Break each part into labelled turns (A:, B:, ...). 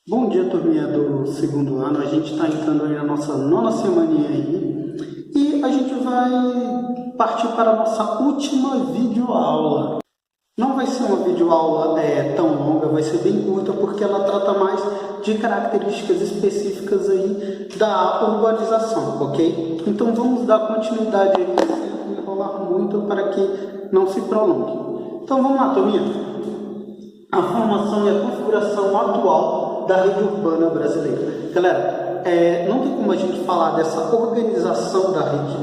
A: Bom dia, turminha do segundo ano. A gente está entrando aí na nossa nona semaninha aí e a gente vai partir para a nossa última videoaula. Não vai ser uma videoaula tão longa, vai ser bem curta porque ela trata mais de características específicas aí da urbanização, ok? Então vamos dar continuidade aí sem enrolar muito para que não se prolongue. Então vamos lá, turminha. A formação e a configuração atual da rede urbana brasileira. Galera, não tem como a gente falar dessa organização da rede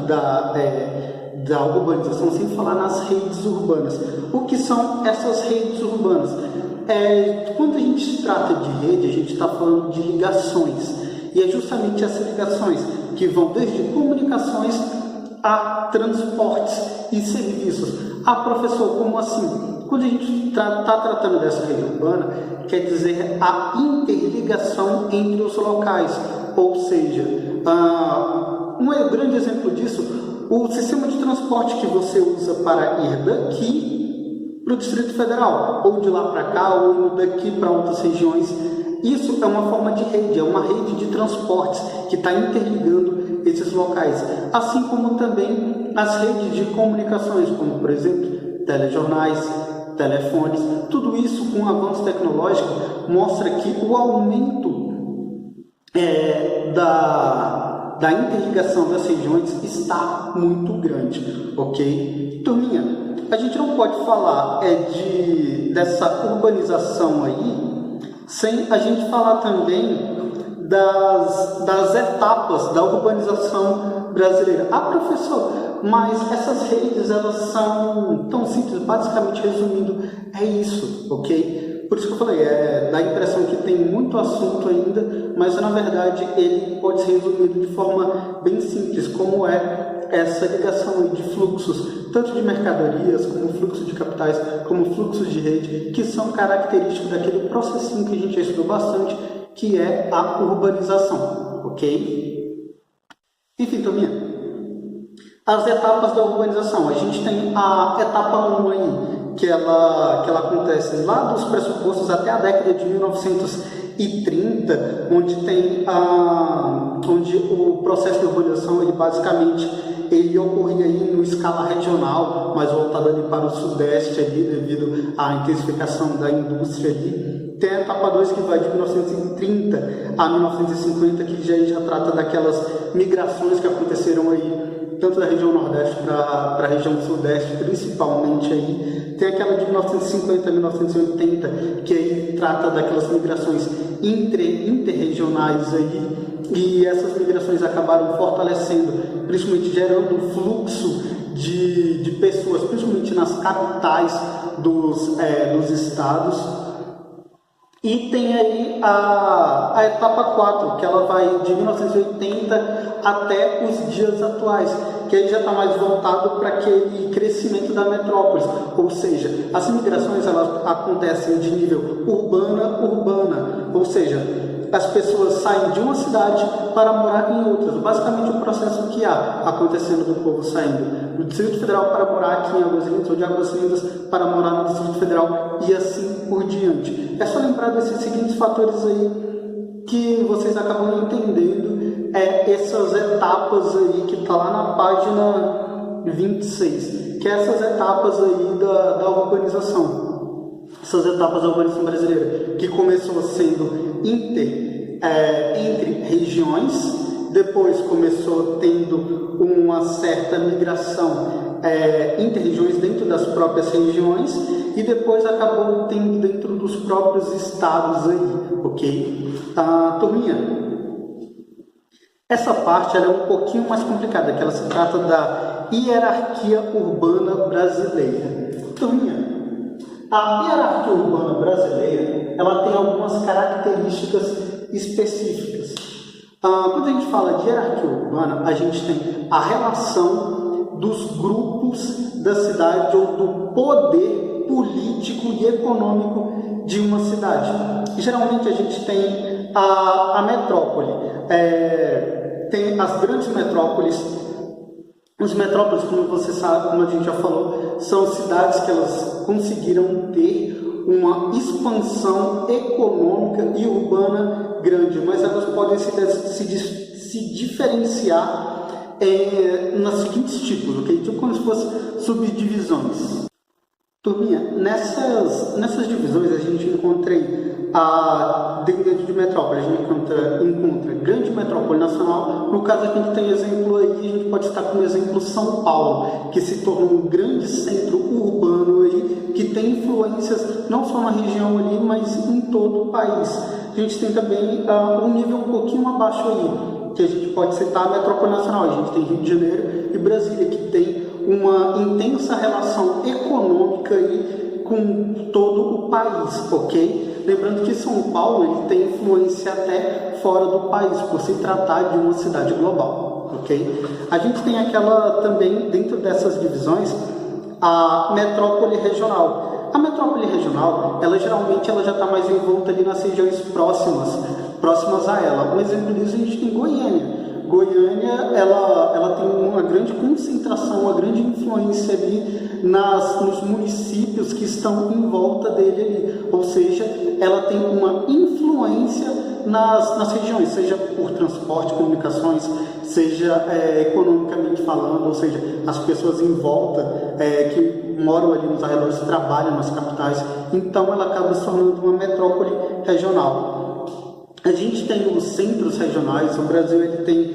A: da urbanização sem falar nas redes urbanas. O que são essas redes urbanas? Quando a gente se trata de rede, a gente está falando de ligações. E é justamente essas ligações que vão desde comunicações a transportes e serviços. Ah, professor, como assim? Quando a gente está tratando dessa rede urbana, quer dizer a interligação entre os locais. Ou seja, um grande exemplo disso, o sistema de transporte que você usa para ir daqui para o Distrito Federal, ou de lá para cá, ou daqui para outras regiões. Isso é uma forma de rede, é uma rede de transportes que está interligando esses locais. Assim como também as redes de comunicações, como por exemplo, telejornais, telefones, tudo isso com o avanço tecnológico mostra que o aumento da interligação das regiões está muito grande, ok? Turminha, a gente não pode falar dessa urbanização aí sem a gente falar também das etapas da urbanização brasileira. Ah, professor, mas essas redes, elas são tão simples, basicamente resumindo, é isso, ok? Por isso que eu falei, dá a impressão que tem muito assunto ainda, mas na verdade ele pode ser resumido de forma bem simples, como é essa ligação de fluxos, tanto de mercadorias, como fluxo de capitais, como fluxos de rede, que são característicos daquele processinho que a gente já estudou bastante, que é a urbanização, ok? Enfim, turminha, as etapas da urbanização. A gente tem a etapa 1 aí, que ela acontece lá dos pressupostos até a década de 1930, onde o processo de urbanização, ele ocorria aí em escala regional, mas voltado ali para o sudeste ali, devido à intensificação da indústria ali. Tem a etapa 2 que vai de 1930 a 1950, que já trata daquelas migrações que aconteceram aí, tanto da região nordeste para a região sudeste, principalmente aí. Tem aquela de 1950 a 1980, que aí trata daquelas migrações interregionais aí, e essas migrações acabaram fortalecendo, principalmente gerando fluxo de pessoas, principalmente nas capitais dos estados. E tem aí a etapa 4, que ela vai de 1980 até os dias atuais, que aí já está mais voltado para aquele crescimento da metrópole, ou seja, as migrações elas acontecem de nível urbana, ou seja, as pessoas saem de uma cidade para morar em outras. Basicamente o processo que há acontecendo do povo saindo do Distrito Federal para morar aqui em Águas Lindas, ou de Águas Lindas para morar no Distrito Federal, e assim por diante. É só lembrar desses seguintes fatores aí que vocês acabam entendendo, essas etapas aí que está lá na página 26, que é essas etapas aí da urbanização. Essas etapas da urbanização brasileira, que começou sendo entre regiões, depois começou tendo uma certa migração inter-regiões dentro das próprias regiões, e depois acabou tendo dentro dos próprios estados aí, ok? Turminha, essa parte ela é um pouquinho mais complicada, que ela se trata da hierarquia urbana brasileira. Turminha, a hierarquia urbana brasileira, ela tem algumas características específicas. Quando a gente fala de hierarquia urbana, a gente tem a relação dos grupos da cidade ou do poder político e econômico de uma cidade. E, geralmente a gente tem a metrópole. Tem as grandes metrópoles. As metrópoles, como você sabe, como a gente já falou, são cidades que elas conseguiram ter uma expansão econômica e urbana grande, mas elas podem se diferenciar nos seguintes tipos, ok? Tipo como se fossem subdivisões. Turminha, nessas divisões a gente encontra dentro de metrópole, a gente encontra grande metrópole nacional. No caso aqui a gente tem exemplo aí, a gente pode citar como exemplo São Paulo, que se tornou um grande centro urbano aí, que tem influências não só na região ali, mas em todo o país. A gente tem também um nível um pouquinho abaixo aí, que a gente pode citar a metrópole nacional. A gente tem Rio de Janeiro e Brasília, que tem uma intensa relação econômica aí com todo o país, ok? Lembrando que São Paulo ele tem influência até fora do país, por se tratar de uma cidade global, ok? A gente tem aquela também, dentro dessas divisões, a metrópole regional. A metrópole regional, ela geralmente já está mais envolta ali nas regiões próximas a ela. Um exemplo disso a gente tem Goiânia. Goiânia, ela tem uma grande concentração, uma grande influência ali nos municípios que estão em volta dele ali. Ou seja, ela tem uma influência nas regiões, seja por transporte, comunicações, seja economicamente falando, ou seja, as pessoas em volta que moram ali nos arredores, trabalham nas capitais, então ela acaba se tornando uma metrópole regional. A gente tem os centros regionais. O Brasil ele tem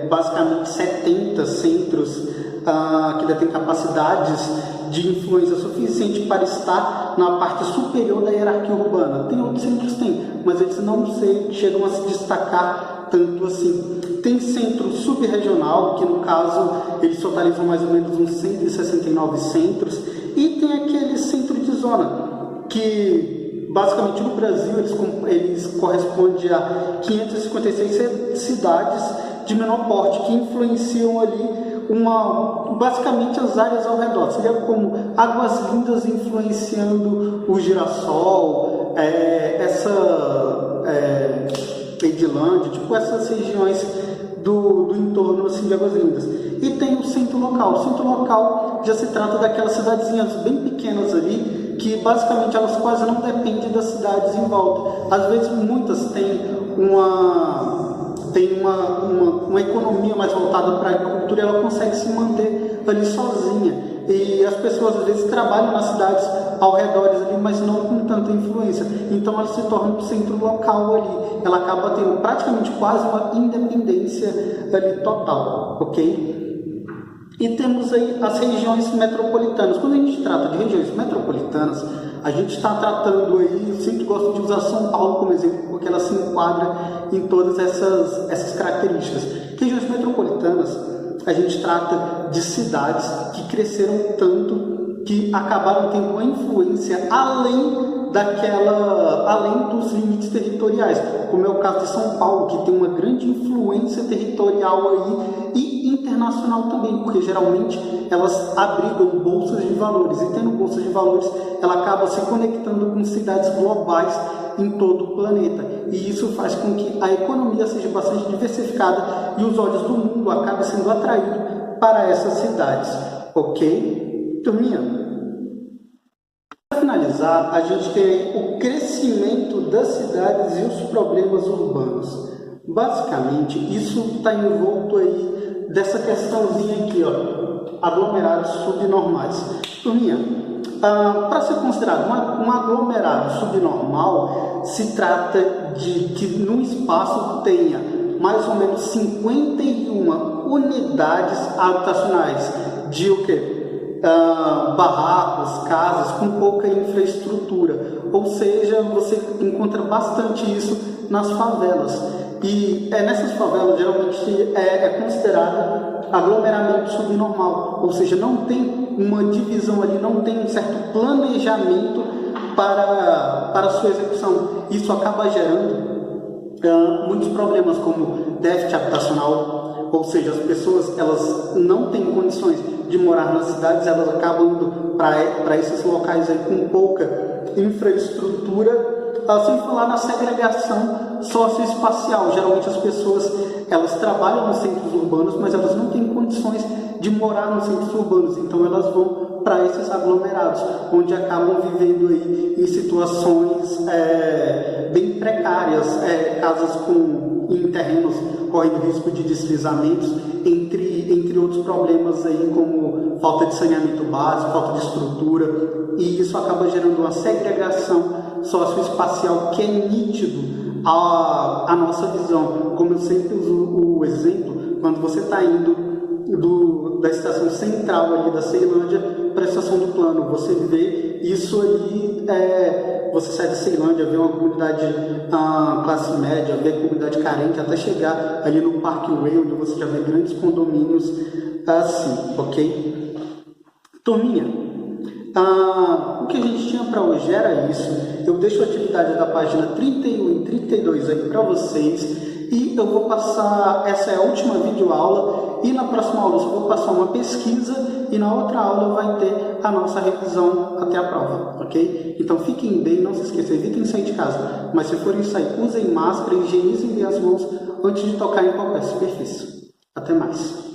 A: basicamente 70 centros que detêm capacidades de influência suficiente para estar na parte superior da hierarquia urbana. Tem outros centros, mas eles não chegam a se destacar tanto assim. Tem centro subregional, que no caso eles totalizam mais ou menos uns 169 centros, e tem aquele centro de zona, que basicamente no Brasil eles correspondem a 556 cidades de menor porte, que influenciam ali basicamente as áreas ao redor. Seria como Águas Lindas influenciando o Girassol, Edilândia, tipo essas regiões do entorno assim, de Águas Lindas. E tem o centro local. O centro local já se trata daquelas cidadezinhas bem pequenas ali, que basicamente elas quase não dependem das cidades em volta. Às vezes muitas têm uma economia mais voltada para a agricultura, e ela consegue se manter ali sozinha. E as pessoas às vezes trabalham nas cidades ao redor ali, mas não com tanta influência. Então ela se torna um centro local ali. Ela acaba tendo praticamente quase uma independência ali total, ok? E temos aí as regiões metropolitanas. Quando a gente trata de regiões metropolitanas, a gente está tratando aí, eu sempre gosto de usar São Paulo como exemplo, porque ela se enquadra em todas essas características. Regiões metropolitanas, a gente trata de cidades que cresceram tanto que acabaram tendo uma influência além dos limites territoriais, como é o caso de São Paulo, que tem uma grande influência territorial aí e internacional também, porque geralmente elas abrigam bolsas de valores, e tendo bolsas de valores, ela acaba se conectando com cidades globais em todo o planeta, e isso faz com que a economia seja bastante diversificada e os olhos do mundo acabem sendo atraídos para essas cidades, ok? Turminha, para finalizar, a gente tem o crescimento das cidades e os problemas urbanos. Basicamente, isso está envolto aí dessa questãozinha aqui, ó, aglomerados subnormais. Turminha, para ser considerado um aglomerado subnormal, se trata de que no espaço tenha mais ou menos 51 unidades habitacionais de o quê? Barracos, casas com pouca infraestrutura, ou seja, você encontra bastante isso nas favelas, e nessas favelas geralmente é considerado aglomeramento subnormal, ou seja, não tem uma divisão ali, não tem um certo planejamento para a sua execução. Isso acaba gerando muitos problemas, como déficit habitacional, ou seja, as pessoas elas não têm condições de morar nas cidades, elas acabam indo para esses locais aí com pouca infraestrutura, sem falar na segregação socioespacial. Geralmente as pessoas elas trabalham nos centros urbanos, mas elas não têm condições de morar nos centros urbanos, então elas vão para esses aglomerados, onde acabam vivendo aí em situações bem precárias, casas em terrenos correndo risco de deslizamentos, entre outros problemas aí como falta de saneamento básico, falta de estrutura, e isso acaba gerando uma segregação socioespacial que é nítido à nossa visão. Como eu sempre uso o exemplo, quando você está indo da estação central ali da Ceilândia para a estação do Plano, você vê isso ali, você sai da Ceilândia, vê uma comunidade classe média, vê a comunidade carente, até chegar ali no Parkway, onde você já vê grandes condomínios assim, ok? Turminha, o que a gente tinha para hoje era isso. Eu deixo a atividade da página 31 e 32 aí para vocês. E eu vou passar, essa é a última videoaula, e na próxima aula eu vou passar uma pesquisa, e na outra aula vai ter a nossa revisão até a prova, ok? Então fiquem bem, não se esqueçam, evitem sair de casa, mas se forem sair, usem máscara, higienizem as mãos antes de tocar em qualquer superfície. Até mais!